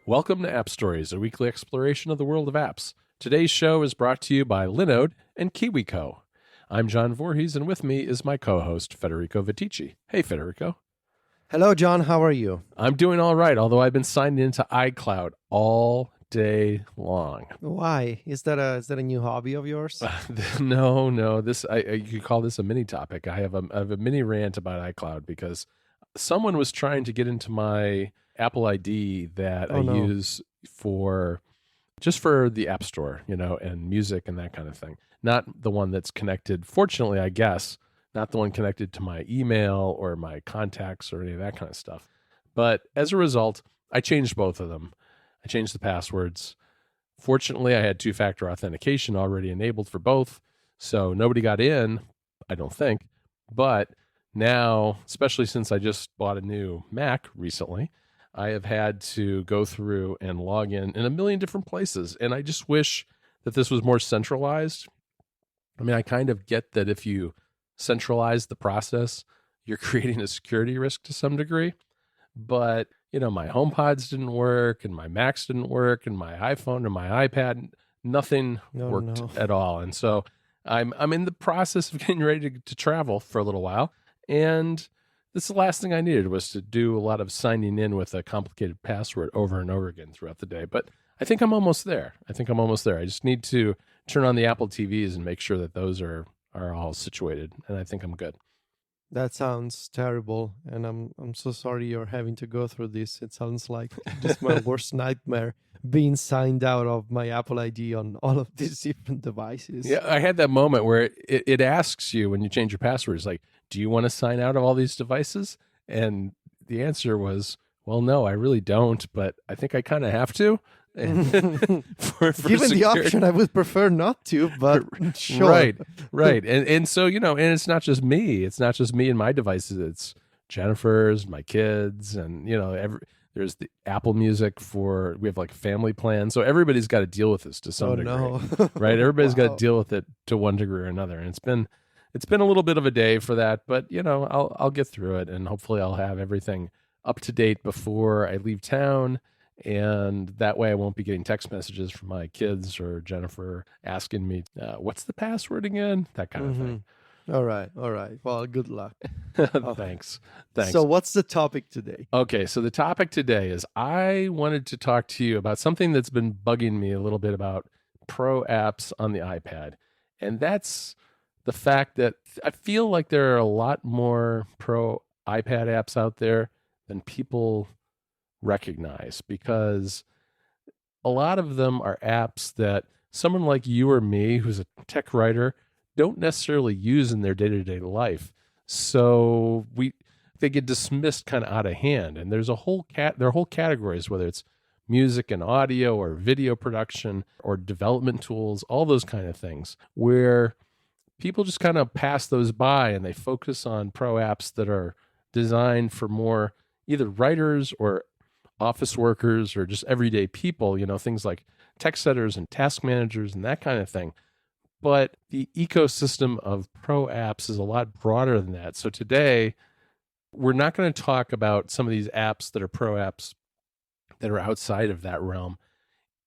Welcome to App Stories, a weekly exploration of the world of apps. Today's show is brought to you by Linode and KiwiCo. I'm John Voorhees, and with me is my co-host, Federico Viticci. Hey, Federico. Hello, John. How are you? I'm doing all right, although I've been signed into iCloud all day long. Why? Is that a new hobby of yours? No. You could call this a mini topic. I have a mini rant about iCloud because someone was trying to get into my Apple ID that use for the App Store, and music and that kind of thing. Not the one that's connected, fortunately, I guess, not the one connected to my email or my contacts or any of that kind of stuff. But as a result, I changed both of them. I changed the passwords. Fortunately, I had two-factor authentication already enabled for both, so nobody got in, I don't think. But now, especially since I just bought a new Mac recently, I have had to go through and log in a million different places. And I just wish that this was more centralized. I mean, I kind of get that if you centralize the process, you're creating a security risk to some degree. But, my HomePods didn't work, and my Macs didn't work, and my iPhone and my iPad, nothing worked at all. And so I'm in the process of getting ready to travel for a little while. And this is the last thing I needed, was to do a lot of signing in with a complicated password over and over again throughout the day. But I think I'm almost there. I just need to turn on the Apple TVs and make sure that those are all situated. And I think I'm good. That sounds terrible, and I'm so sorry you're having to go through this. It sounds like just my worst nightmare, being signed out of my Apple ID on all of these different devices. Yeah, I had that moment where it asks you when you change your password, it's like, do you want to sign out of all these devices? And the answer was, well, no, I really don't, but I think I kind of have to. for Given the option, I would prefer not to, but sure. Right. And so, and it's not just me. It's not just me and my devices. It's Jennifer's, my kids, and, there's the Apple Music we have like a family plan. So everybody's got to deal with this to some degree, right? Everybody's got to deal with it to one degree or another. And it's been a little bit of a day for that, but, I'll get through it, and hopefully I'll have everything up to date before I leave town. And that way I won't be getting text messages from my kids or Jennifer asking me, what's the password again? That kind of thing. All right. Well, good luck. Thanks. So what's the topic today? Okay, so the topic today is I wanted to talk to you about something that's been bugging me a little bit about pro apps on the iPad. And that's the fact that I feel like there are a lot more pro iPad apps out there than people recognize, because a lot of them are apps that someone like you or me, who's a tech writer, don't necessarily use in their day-to-day life. So they get dismissed kind of out of hand. And there's there are whole categories, whether it's music and audio or video production or development tools, all those kind of things, where people just kind of pass those by and they focus on pro apps that are designed for more either writers or office workers or just everyday people, things like text editors and task managers and that kind of thing. But the ecosystem of pro apps is a lot broader than that. So today, we're not going to talk about some of these apps that are pro apps that are outside of that realm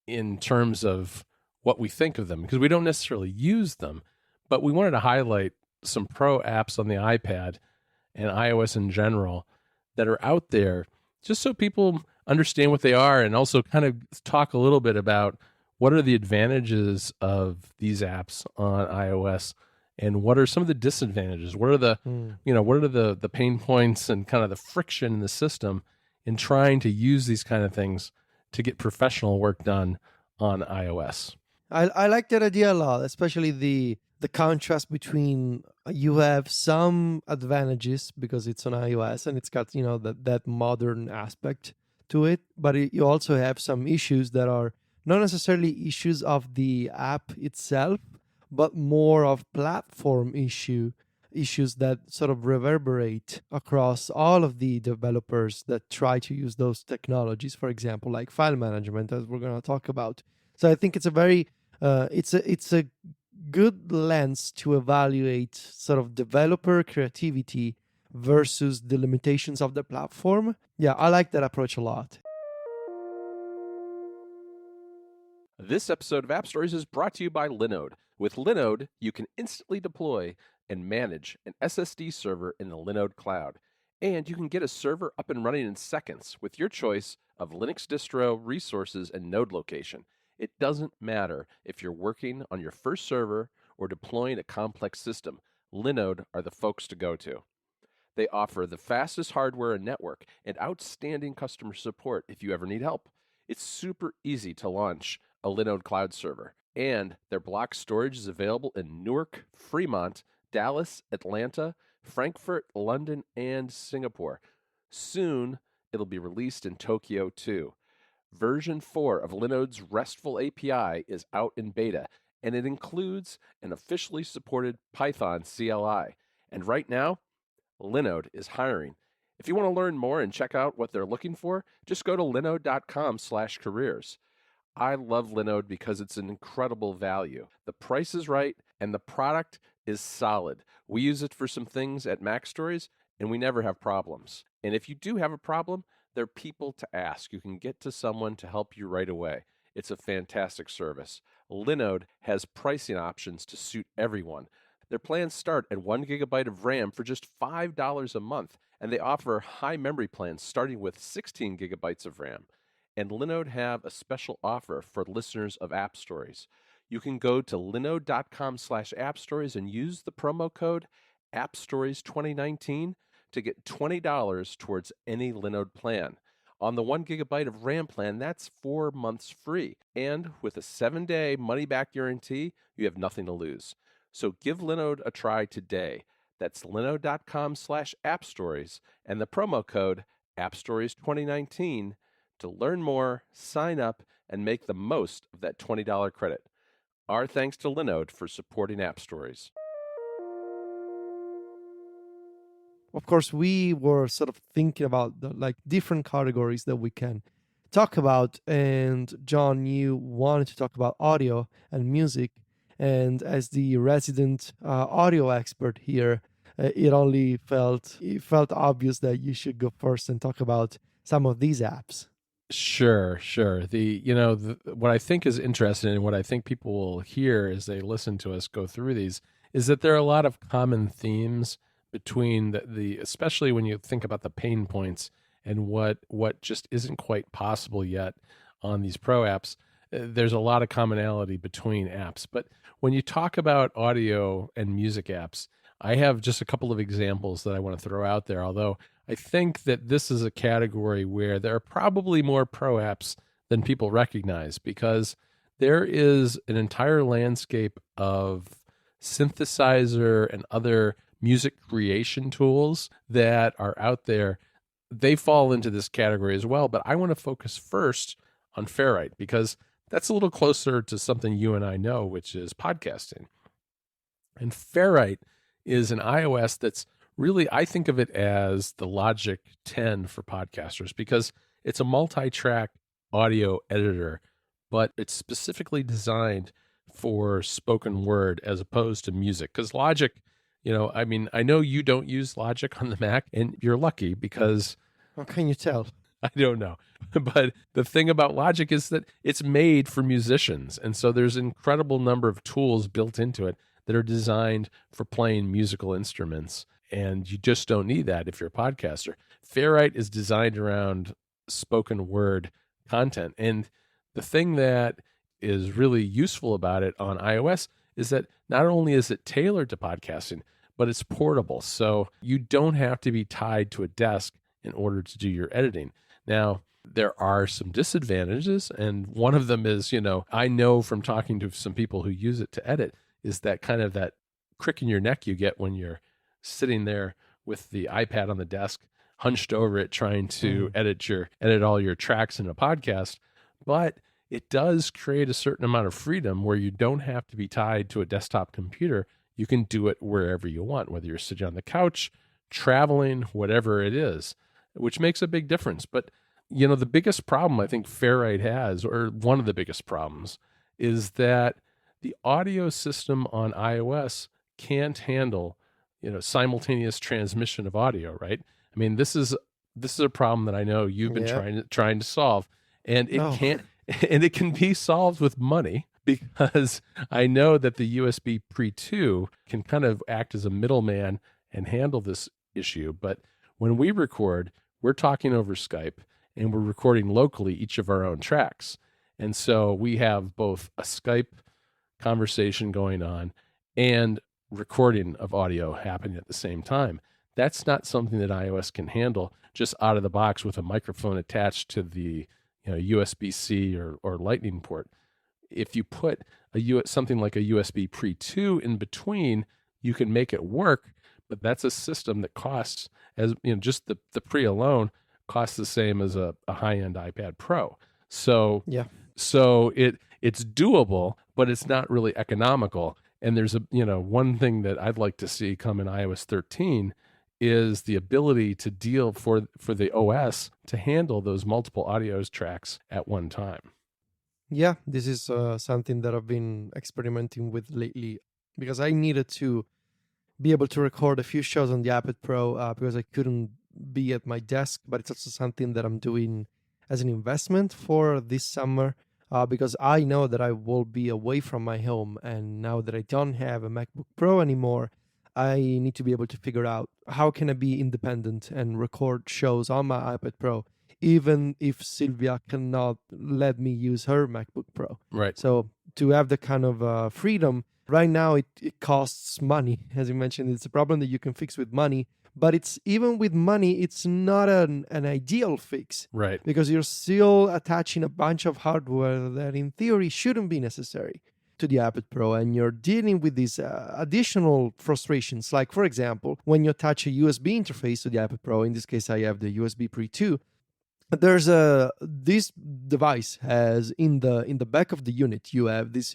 in terms of what we think of them, because we don't necessarily use them. But we wanted to highlight some pro apps on the iPad and iOS in general that are out there, just so people understand what they are, and also kind of talk a little bit about what are the advantages of these apps on iOS and what are some of the disadvantages. What are the what are the pain points and kind of the friction in the system in trying to use these kind of things to get professional work done on iOS. I like that idea a lot, especially the contrast between you have some advantages because it's on iOS and it's got that modern aspect to it, but you also have some issues that are not necessarily issues of the app itself, but more of platform issues that sort of reverberate across all of the developers that try to use those technologies. For example, like file management, as we're going to talk about. So I think it's a very it's a good lens to evaluate sort of developer creativity versus the limitations of the platform. Yeah, I like that approach a lot. This episode of App Stories is brought to you by Linode. With Linode, you can instantly deploy and manage an SSD server in the Linode cloud. And you can get a server up and running in seconds with your choice of Linux distro, resources, and node location. It doesn't matter if you're working on your first server or deploying a complex system, Linode are the folks to go to. They offer the fastest hardware and network and outstanding customer support if you ever need help. It's super easy to launch a Linode cloud server, and their block storage is available in Newark, Fremont, Dallas, Atlanta, Frankfurt, London, and Singapore. Soon, it'll be released in Tokyo too. Version 4 of Linode's RESTful API is out in beta, and it includes an officially supported Python CLI. And right now, Linode is hiring. If you want to learn more and check out what they're looking for, just go to linode.com/careers. I love Linode because it's an incredible value. The price is right and the product is solid. We use it for some things at Mac Stories and we never have problems. And if you do have a problem, there are people to ask. You can get to someone to help you right away. It's a fantastic service. Linode has pricing options to suit everyone. Their plans start at 1 gigabyte of RAM for just $5 a month, and they offer high memory plans starting with 16 gigabytes of RAM. And Linode have a special offer for listeners of App Stories. You can go to linode.com/appstories and use the promo code AppStories2019 to get $20 towards any Linode plan. On the 1 gigabyte of RAM plan, that's 4 months free. And with a 7-day money-back guarantee, you have nothing to lose. So give Linode a try today. That's linode.com/appstories and the promo code AppStories2019 to learn more, sign up, and make the most of that $20 credit. Our thanks to Linode for supporting App Stories. Of course, we were sort of thinking about the different categories that we can talk about. And John, you wanted to talk about audio and music. And as the resident audio expert here, it felt obvious that you should go first and talk about some of these apps. Sure. What I think is interesting and what I think people will hear as they listen to us go through these is that there are a lot of common themes between the especially when you think about the pain points and what just isn't quite possible yet on these pro apps. There's a lot of commonality between apps. But when you talk about audio and music apps, I have just a couple of examples that I want to throw out there, although I think that this is a category where there are probably more pro apps than people recognize because there is an entire landscape of synthesizer and other music creation tools that are out there. They fall into this category as well, but I want to focus first on Ferrite because that's a little closer to something you and I know, which is podcasting. And Ferrite is an iOS that's really, I think of it as the Logic 10 for podcasters because it's a multi-track audio editor, but it's specifically designed for spoken word as opposed to music. Because Logic, I know you don't use Logic on the Mac, and you're lucky because... How can you tell? I don't know. But the thing about Logic is that it's made for musicians. And so there's an incredible number of tools built into it that are designed for playing musical instruments. And you just don't need that if you're a podcaster. Ferrite is designed around spoken word content. And the thing that is really useful about it on iOS is that not only is it tailored to podcasting, but it's portable. So you don't have to be tied to a desk in order to do your editing. Now, there are some disadvantages, and one of them is, I know from talking to some people who use it to edit, is that kind of that crick in your neck you get when you're sitting there with the iPad on the desk, hunched over it, trying to edit all your tracks in a podcast. But it does create a certain amount of freedom where you don't have to be tied to a desktop computer. You can do it wherever you want, whether you're sitting on the couch, traveling, whatever it is, which makes a big difference. But the biggest problem I think Ferrite has, or one of the biggest problems, is that the audio system on iOS can't handle, simultaneous transmission of audio, right? I mean, this is a problem that I know you've been trying to solve, and And it can be solved with money because I know that the USB Pre 2 can kind of act as a middleman and handle this issue. But when we record, we're talking over Skype and we're recording locally each of our own tracks. And so we have both a Skype conversation going on and recording of audio happening at the same time. That's not something that iOS can handle just out of the box with a microphone attached to the USB-C or Lightning port. If you put something like a USB Pre 2 in between, you can make it work, but that's a system that costs, as just the Pre alone costs the same as a high-end iPad Pro. So Yeah. so it's doable, but it's not really economical. And there's one thing that I'd like to see come in iOS 13 is the ability to deal for the OS to handle those multiple audio tracks at one time. Yeah, this is something that I've been experimenting with lately because I needed to be able to record a few shows on the iPad Pro because I couldn't be at my desk, but it's also something that I'm doing as an investment for this summer because I know that I will be away from my home, and now that I don't have a MacBook Pro anymore, I need to be able to figure out how can I be independent and record shows on my iPad Pro, even if Sylvia cannot let me use her MacBook Pro. Right. So to have the kind of freedom, right now it costs money. As you mentioned, it's a problem that you can fix with money, but it's even with money, it's not an ideal fix. Right. Because you're still attaching a bunch of hardware that in theory shouldn't be necessary to the iPad Pro, and you're dealing with these additional frustrations. Like, for example, when you attach a USB interface to the iPad Pro, in this case, I have the USB Pre 2, there's this device has in the back of the unit, you have these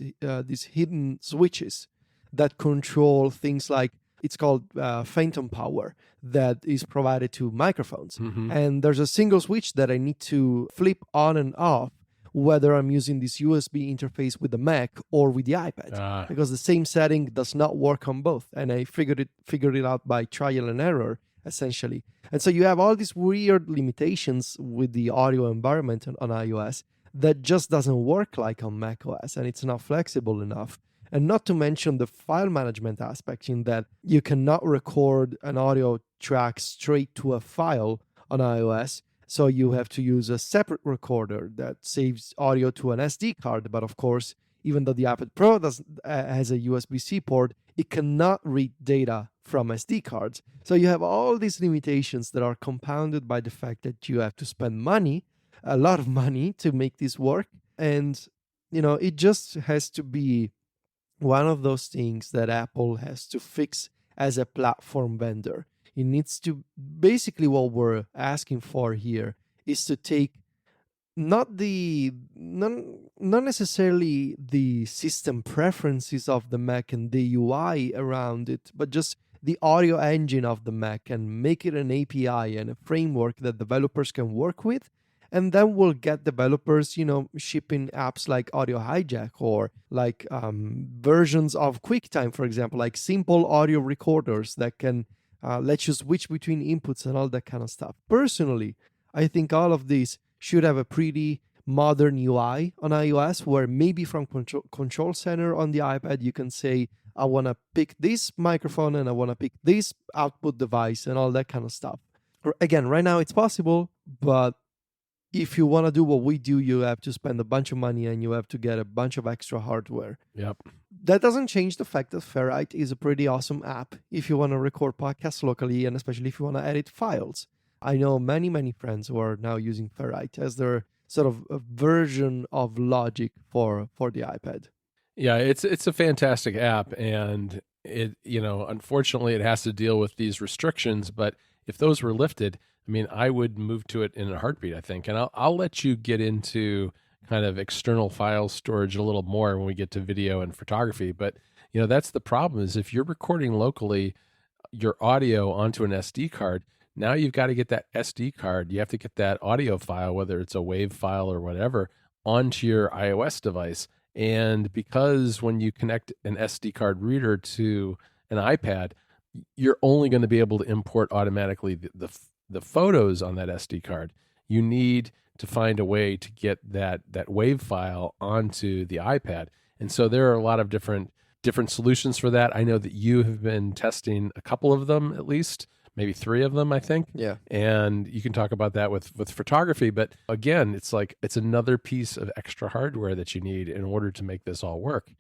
hidden switches that control things like, it's called phantom power, that is provided to microphones. Mm-hmm. And there's a single switch that I need to flip on and off whether I'm using this USB interface with the Mac or with the iPad, because the same setting does not work on both. And I figured it out by trial and error, essentially. And so you have all these weird limitations with the audio environment on iOS that just doesn't work like on macOS, and it's not flexible enough. And not to mention the file management aspect, in that you cannot record an audio track straight to a file on iOS. So you have to use a separate recorder that saves audio to an SD card. But of course, even though the iPad Pro has a USB-C port, it cannot read data from SD cards. So you have all these limitations that are compounded by the fact that you have to spend money, a lot of money, to make this work. And, it just has to be one of those things that Apple has to fix as a platform vendor. It needs to, basically what we're asking for here is to take not necessarily the system preferences of the Mac and the UI around it, but just the audio engine of the Mac, and make it an API and a framework that developers can work with. And then we'll get developers, shipping apps like Audio Hijack, or like versions of QuickTime, for example, like simple audio recorders that can let you switch between inputs and all that kind of stuff. Personally, I think all of these should have a pretty modern UI on iOS, where maybe from Control Center on the iPad, you can say, I want to pick this microphone and I want to pick this output device and all that kind of stuff. Again, right now it's possible, but if you want to do what we do, you have to spend a bunch of money and you have to get a bunch of extra hardware. Yep. That doesn't change the fact that Ferrite is a pretty awesome app if you want to record podcasts locally, and especially if you want to edit files. I know many, many friends who are now using Ferrite as their sort of a version of Logic for the iPad. Yeah, it's a fantastic app, and it unfortunately it has to deal with these restrictions, but if those were lifted, I would move to it in a heartbeat, I think. And I'll let you get into kind of external file storage a little more when we get to video and photography. But, that's the problem, is if you're recording locally your audio onto an SD card, now you've got to get that SD card. You have to get that audio file, whether it's a WAV file or whatever, onto your iOS device. And because when you connect an SD card reader to an iPad, you're only going to be able to import automatically the photos on that SD card. You need to find a way to get that WAV file onto the iPad. And so there are a lot of different solutions for that. I know that you have been testing a couple of them, at least maybe 3 of them, I think. Yeah. And you can talk about that with photography. But again, it's like it's another piece of extra hardware that you need in order to make this all work.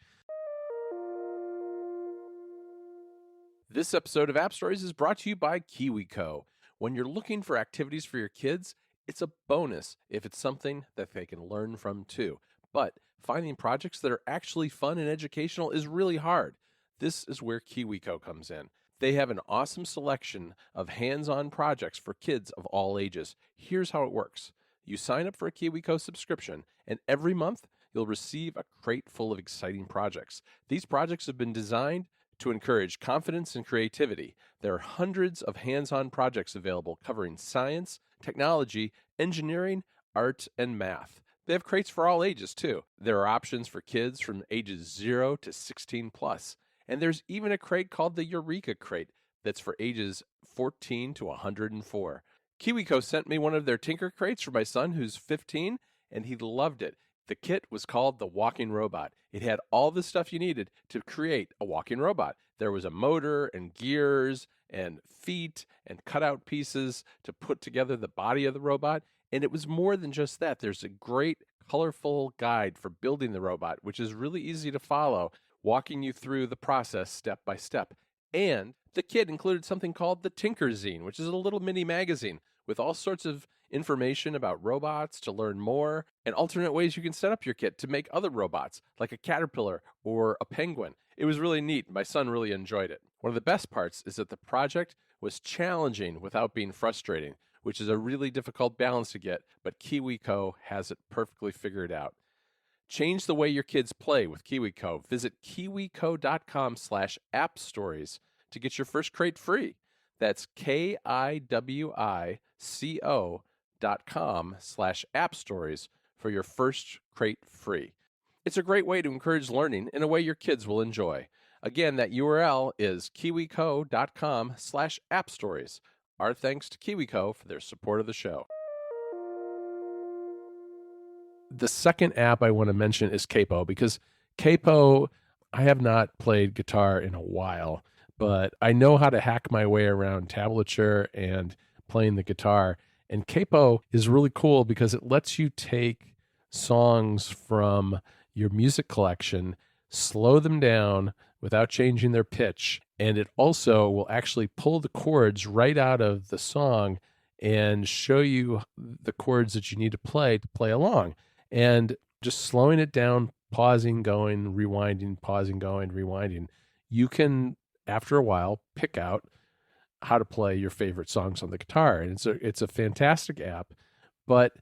This episode of App Stories is brought to you by KiwiCo. When you're looking for activities for your kids, it's a bonus if it's something that they can learn from too. But finding projects that are actually fun and educational is really hard. This is where KiwiCo comes in. They have an awesome selection of hands-on projects for kids of all ages. Here's how it works. You sign up for a KiwiCo subscription, and every month you'll receive a crate full of exciting projects. These projects have been designed to encourage confidence and creativity. There are hundreds of hands-on projects available covering science, technology, engineering, art, and math. They have crates for all ages, too. There are options for kids from ages 0 to 16 plus. And there's even a crate called the Eureka Crate that's for ages 14 to 104. KiwiCo sent me one of their Tinker crates for my son who's 15, and he loved it. The kit was called the Walking Robot. It had all the stuff you needed to create a walking robot. There was a motor and gears and feet and cutout pieces to put together the body of the robot. And it was more than just that. There's a great colorful guide for building the robot, which is really easy to follow, walking you through the process step by step. And the kit included something called the Tinker Zine, which is a little mini magazine with all sorts of information about robots to learn more and alternate ways you can set up your kit to make other robots, like a caterpillar or a penguin. It was really neat. My son really enjoyed it. One of the best parts is that the project was challenging without being frustrating, which is a really difficult balance to get, but KiwiCo has it perfectly figured out. Change the way your kids play with KiwiCo. Visit kiwico.com/appstories to get your first crate free. That's kiwico.com/appstories for your first crate free. It's a great way to encourage learning in a way your kids will enjoy. Again, that URL is kiwico.com/appstories. Our thanks to KiwiCo for their support of the show. The second app I want to mention is Capo, because Capo, I have not played guitar in a while, but I know how to hack my way around tablature and playing the guitar. And Capo is really cool because it lets you take songs from your music collection, slow them down without changing their pitch, and it also will actually pull the chords right out of the song and show you the chords that you need to play along. And just slowing it down, pausing, going, rewinding, pausing, going, rewinding, you can, after a while, pick out how to play your favorite songs on the guitar. And it's a fantastic app. But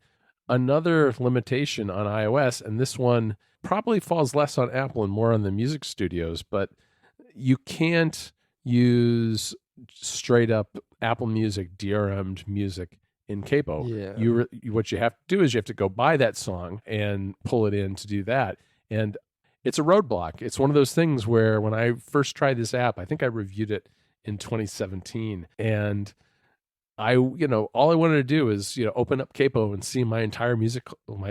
another limitation on iOS, and this one probably falls less on Apple and more on the music studios, but you can't use straight up Apple Music DRM'd music in Capo. Yeah. What you have to do is you have to go buy that song and pull it in to do that. And it's a roadblock. It's one of those things where when I first tried this app, I think I reviewed it in 2017, and all I wanted to do is, open up Capo and see my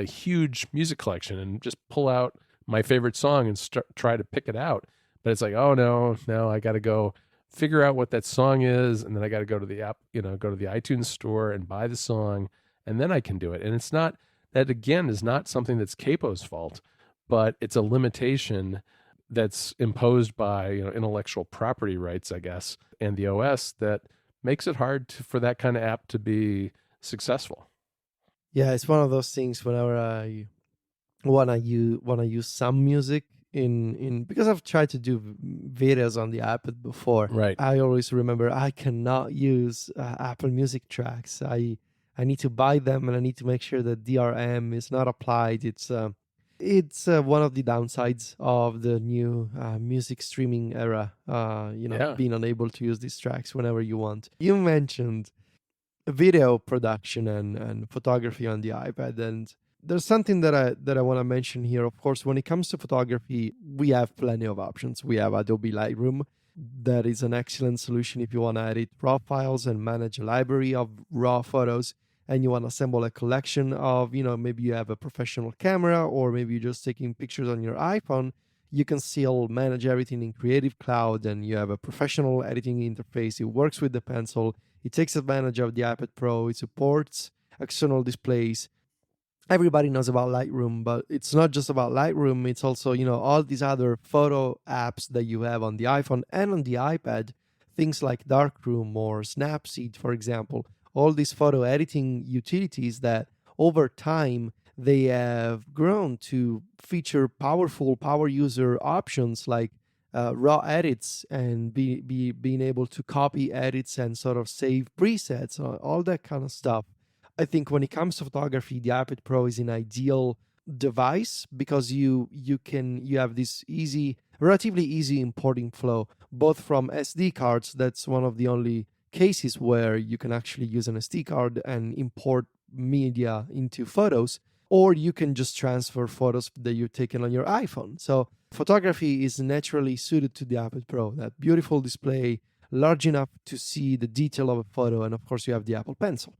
huge music collection and just pull out my favorite song and try to pick it out. But it's like, oh no, I got to go figure out what that song is, and then I got to go to the app, go to the iTunes store and buy the song, and then I can do it. And it's not that, again, is not something that's Capo's fault, but it's a limitation that's imposed by intellectual property rights, I guess, and the OS that makes it hard for that kind of app to be successful. Yeah, it's one of those things whenever I want to use some music in because I've tried to do videos on the iPad before. Right. I always remember I cannot use Apple Music tracks. I need to buy them, and I need to make sure that DRM is not applied. It's one of the downsides of the new music streaming era, being unable to use these tracks whenever you want. You mentioned video production and photography on the iPad, and there's something that I want to mention here. Of course, when it comes to photography, we have plenty of options. We have Adobe Lightroom. That is an excellent solution if you want to edit raw files and manage a library of raw photos. and you want to assemble a collection of, maybe you have a professional camera, or maybe you're just taking pictures on your iPhone, you can still manage everything in Creative Cloud, and you have a professional editing interface. It works with the pencil. It takes advantage of the iPad Pro. It supports external displays. Everybody knows about Lightroom, but it's not just about Lightroom. It's also, all these other photo apps that you have on the iPhone and on the iPad, things like Darkroom or Snapseed, for example. All these photo editing utilities that over time they have grown to feature powerful power user options like raw edits, and being able to copy edits and sort of save presets, all that kind of stuff. I think when it comes to photography, the iPad Pro is an ideal device because you have this relatively easy importing flow, both from SD cards. That's one of the only cases where you can actually use an SD card and import media into photos, or you can just transfer photos that you've taken on your iPhone. So photography is naturally suited to the iPad Pro. That beautiful display, large enough to see the detail of a photo, and of course you have the Apple Pencil.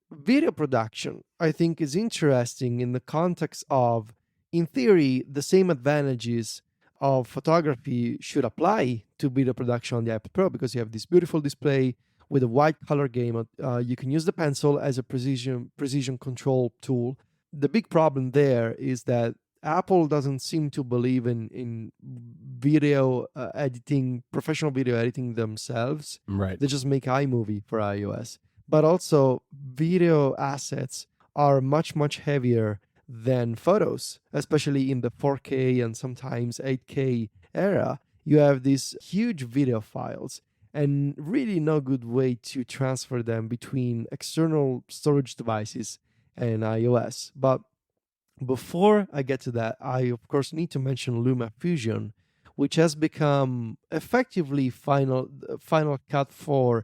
Video production, I think, is interesting in the context of, in theory, the same advantages of photography should apply to video production on the iPad Pro, because you have this beautiful display with a wide color gamut. You can use the pencil as a precision control tool. The big problem there is that Apple doesn't seem to believe in video editing, professional video editing themselves. Right. They just make iMovie for iOS. But also, video assets are much, much heavier than photos, especially in the 4K and sometimes 8K era. You have these huge video files, and really no good way to transfer them between external storage devices and iOS. But before I get to that, I of course need to mention LumaFusion, which has become effectively Final Cut for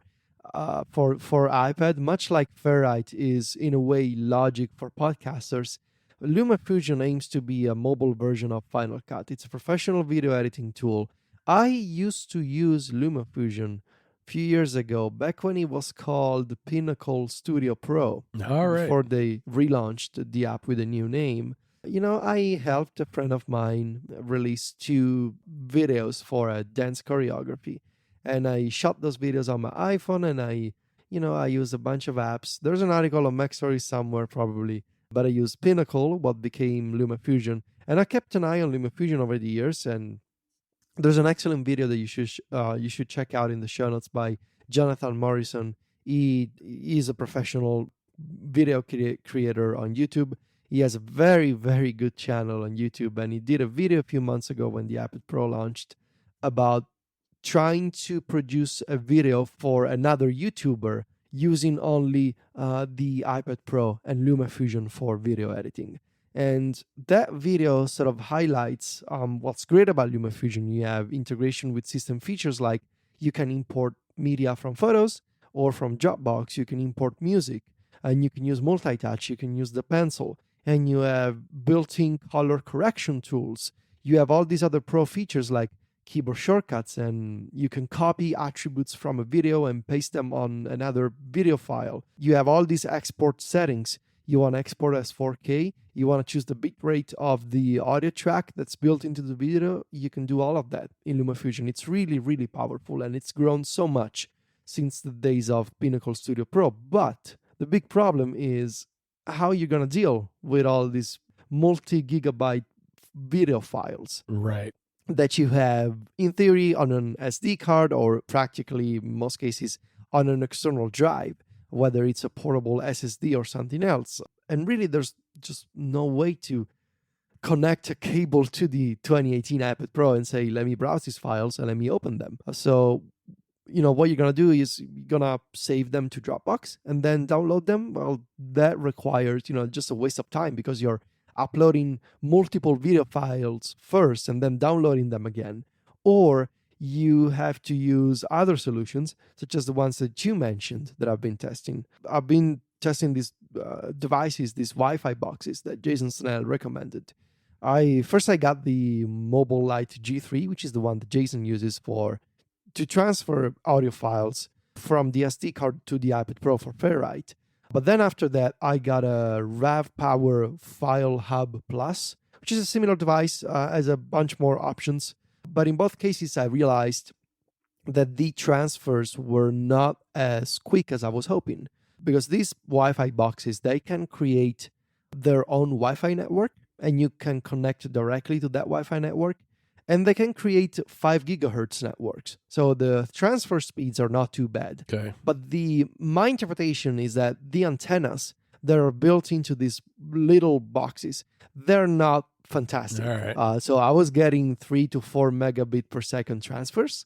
iPad, much like Ferrite is in a way Logic for podcasters. LumaFusion aims to be a mobile version of Final Cut. It's a professional video editing tool. I used to use LumaFusion a few years ago, back when it was called Pinnacle Studio Pro, All right. before they relaunched the app with a new name. I helped a friend of mine release 2 videos for a dance choreography, and I shot those videos on my iPhone, and I used a bunch of apps. There's an article on MacStories somewhere probably, but I used Pinnacle, what became LumaFusion, and I kept an eye on LumaFusion over the years. And there's an excellent video that you should check out in the show notes by Jonathan Morrison. He is a professional video creator on YouTube. He has a very, very good channel on YouTube, and he did a video a few months ago when the iPad Pro launched about trying to produce a video for another YouTuber using only the iPad Pro and LumaFusion for video editing. And that video sort of highlights what's great about LumaFusion. You have integration with system features like you can import media from photos, or from Dropbox, you can import music, and you can use multi-touch, you can use the pencil, and you have built-in color correction tools. You have all these other pro features like keyboard shortcuts, and you can copy attributes from a video and paste them on another video file. You have all these export settings. You want to export as 4K, you want to choose the bitrate of the audio track that's built into the video, you can do all of that in LumaFusion. It's really, really powerful, and it's grown so much since the days of Pinnacle Studio Pro. But the big problem is how you're going to deal with all these multi-gigabyte video files. Right. That you have, in theory, on an SD card, or practically, in most cases, on an external drive, whether it's a portable SSD or something else. And really, there's just no way to connect a cable to the 2018 iPad Pro and say, let me browse these files and let me open them. So, what you're going to do is you're going to save them to Dropbox and then download them. Well, that requires, just a waste of time, because you're uploading multiple video files first and then downloading them again. Or you have to use other solutions, such as the ones that you mentioned that I've been testing. I've been testing these devices, these Wi-Fi boxes that Jason Snell recommended. I got the Mobile Lite G3, which is the one that Jason uses to transfer audio files from the SD card to the iPad Pro for Ferrite. But then after that, I got a RAV Power File Hub Plus, which is a similar device, has a bunch more options. But in both cases, I realized that the transfers were not as quick as I was hoping, because these Wi-Fi boxes, they can create their own Wi-Fi network, and you can connect directly to that Wi-Fi network, and they can create 5 gigahertz networks. So the transfer speeds are not too bad. Okay. But my interpretation is that the antennas that are built into these little boxes, they're not fantastic. All right. So I was getting 3 to 4 megabit per second transfers,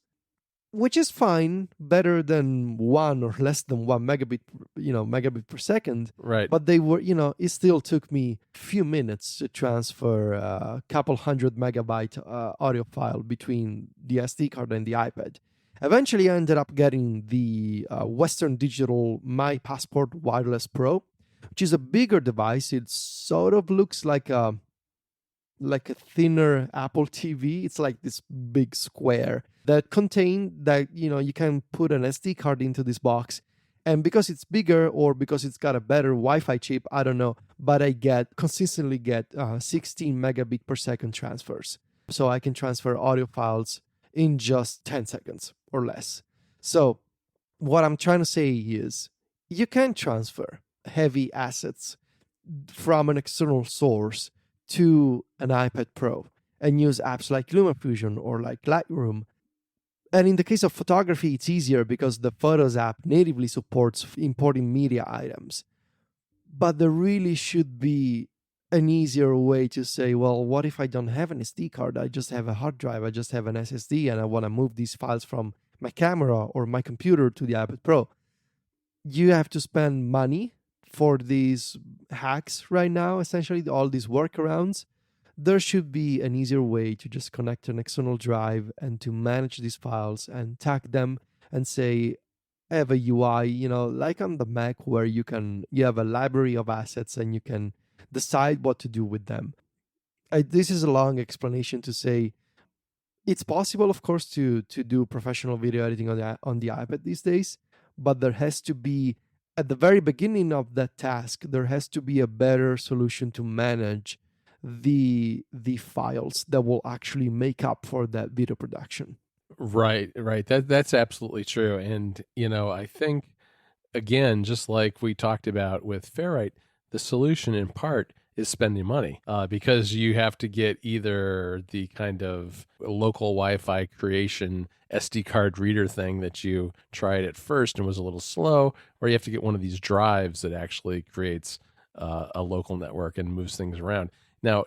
which is fine, better than 1 or less than 1 megabit per second. Right. But they were, it still took me a few minutes to transfer a couple hundred megabyte audio file between the SD card and the iPad. Eventually, I ended up getting the Western Digital My Passport Wireless Pro, which is a bigger device. It sort of looks like a thinner Apple TV. It's like this big square that you can put an SD card into this box. And because it's bigger, or because it's got a better Wi-Fi chip, I don't know, but I consistently get 16 megabit per second transfers. So I can transfer audio files in just 10 seconds or less. So what I'm trying to say is you can transfer heavy assets from an external source to an iPad Pro and use apps like LumaFusion or like Lightroom. And in the case of photography, it's easier because the Photos app natively supports importing media items. But there really should be an easier way to say, well, what if I don't have an SD card? I just have a hard drive, I just have an SSD, and I want to move these files from my camera or my computer to the iPad Pro. You have to spend money for these hacks right now, essentially, all these workarounds. There should be an easier way to just connect an external drive and to manage these files and tag them and say, have a UI, like on the Mac, where you have a library of assets and you can decide what to do with them. This is a long explanation to say it's possible, of course, to do professional video editing on the iPad these days, but there has to be, at the very beginning of that task, there has to be a better solution to manage the files that will actually make up for that video production. Right. That's absolutely true. And, I think, again, just like we talked about with Ferrite, the solution in part is spending money because you have to get either the kind of local Wi-Fi creation SD card reader thing that you tried at first and was a little slow, or you have to get one of these drives that actually creates a local network and moves things around. Now,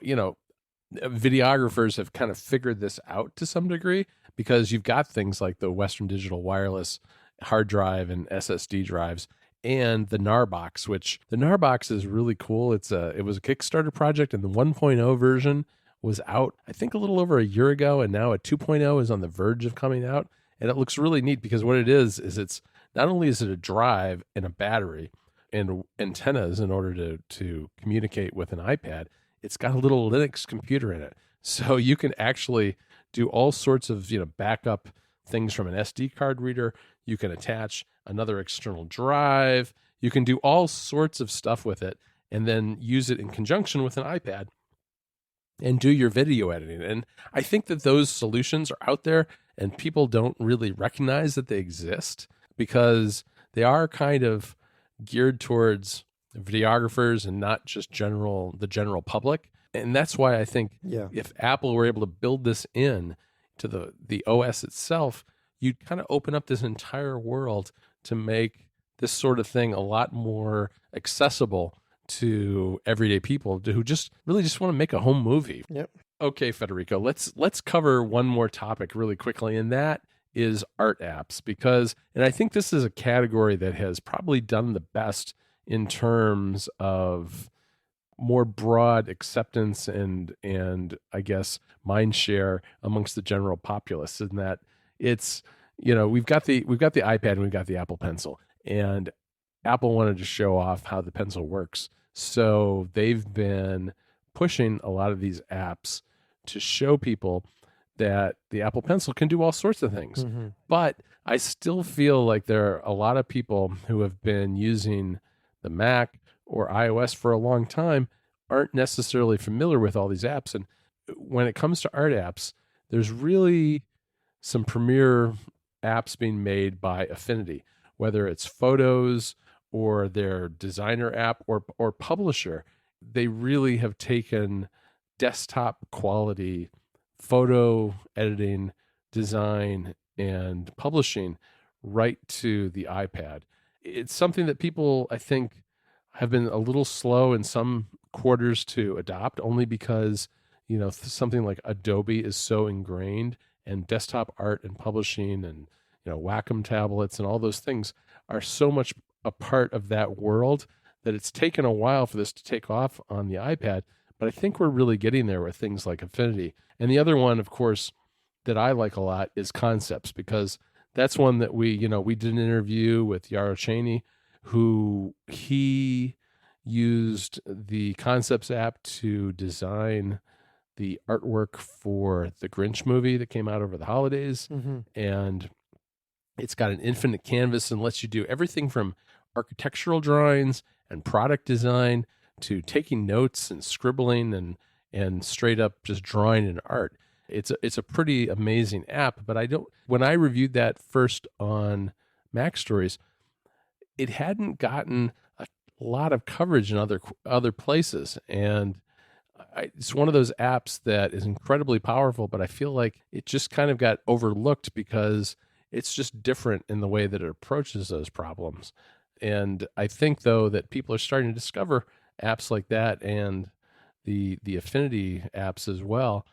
videographers have kind of figured this out to some degree because you've got things like the Western Digital wireless hard drive and SSD drives and the Narbox, which the Narbox is really cool. It was a Kickstarter project, and the 1.0 version was out, I think, a little over a year ago, and now a 2.0 is on the verge of coming out. And it looks really neat because what it is it's not only is it a drive and a battery and antennas in order to communicate with an iPad, it's got a little Linux computer in it. So you can actually do all sorts of, backup things from an SD card reader. You can attach another external drive. You can do all sorts of stuff with it and then use it in conjunction with an iPad and do your video editing. And I think that those solutions are out there and people don't really recognize that they exist because they are kind of geared towards videographers and not just the general public. And that's why I think if Apple were able to build this in to the OS itself, you'd kind of open up this entire world to make this sort of thing a lot more accessible to everyday people who just want to make a home movie. Yep. Okay, Federico, let's cover one more topic really quickly, and that is art apps, and I think this is a category that has probably done the best in terms of more broad acceptance and I guess mind share amongst the general populace, in that it's, we've got the iPad and we've got the Apple Pencil, and Apple wanted to show off how the Pencil works. So they've been pushing a lot of these apps to show people that the Apple Pencil can do all sorts of things. Mm-hmm. But I still feel like there are a lot of people who have been using the Mac or iOS for a long time aren't necessarily familiar with all these apps. And when it comes to art apps, there's really some premier apps being made by Affinity, whether it's Photos or their designer app or publisher. They really have taken desktop quality photo editing, design, and publishing right to the iPad. It's something that people, I think, have been a little slow in some quarters to adopt, only because something like Adobe is so ingrained, and desktop art and publishing and Wacom tablets and all those things are so much a part of that world that it's taken a while for this to take off on the iPad. But I think we're really getting there with things like Affinity. And the other one, of course, that I like a lot is Concepts, because that's one that we did an interview with Yaro Cheney, who he used the Concepts app to design the artwork for the Grinch movie that came out over the holidays. Mm-hmm. And it's got an infinite canvas and lets you do everything from architectural drawings and product design to taking notes and scribbling and straight up just drawing in art. It's a pretty amazing app. But when I reviewed that first on Mac Stories, it hadn't gotten a lot of coverage in other places. And it's one of those apps that is incredibly powerful, but I feel like it just kind of got overlooked because it's just different in the way that it approaches those problems. And I think, though, that people are starting to discover apps like that and the Affinity apps as well.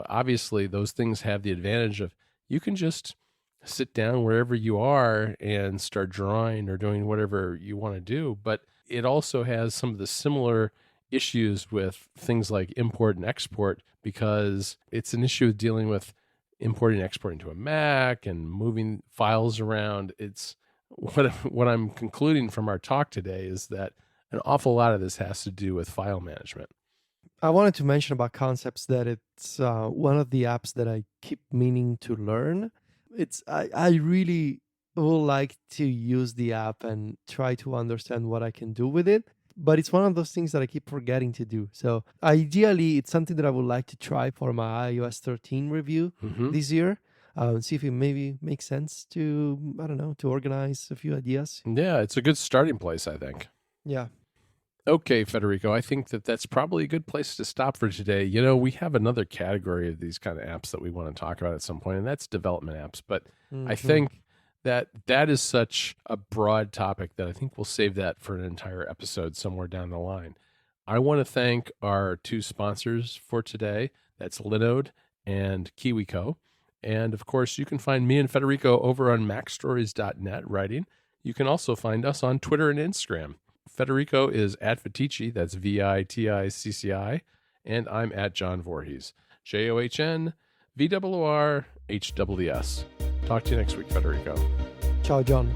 Obviously those things have the advantage of you can just sit down wherever you are and start drawing or doing whatever you want to do. But it also has some of the similar issues with things like import and export, because it's an issue with dealing with importing and exporting to a Mac and moving files around. It's what I'm concluding from our talk today is that an awful lot of this has to do with file management. I wanted to mention about Concepts that it's one of the apps that I keep meaning to learn. I really would like to use the app and try to understand what I can do with it. But it's one of those things that I keep forgetting to do. So ideally, it's something that I would like to try for my iOS 13 review this year. See if it maybe makes sense to, I don't know, to organize a few ideas. Yeah, it's a good starting place, I think. Yeah. Okay, Federico, I think that's probably a good place to stop for today. We have another category of these kind of apps that we want to talk about at some point, and that's development apps. But I think that is such a broad topic that I think we'll save that for an entire episode somewhere down the line. I want to thank our two sponsors for today. That's Linode and KiwiCo. And of course, you can find me and Federico over on macstories.net writing. You can also find us on Twitter and Instagram. Federico is at Viticci, that's VITICCI, and I'm at John Voorhees, JOHNVOORHWS. Talk to you next week, Federico. Ciao, John.